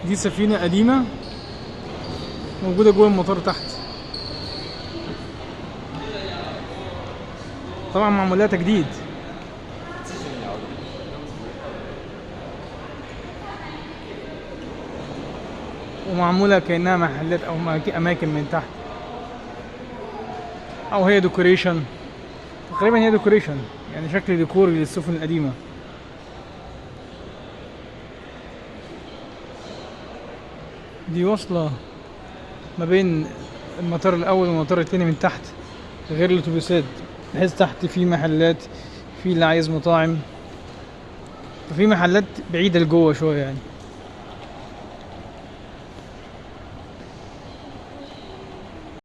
دي سفينة قديمة موجودة جوه المطار تحت، طبعا معمولها تجديد. ومعمولة كأنها محلات أو أماكن من تحت، أو هي ديكوريشن. تقريبا هي ديكوريشن، يعني شكل ديكوري للسفن القديمة. دي واصلة ما بين المطار الأول والمطار التاني من تحت، غير الأتوبيسات، بحيث تحت في محلات، في اللي عايز مطاعم، وفي محلات بعيدة لجوه شوية يعني.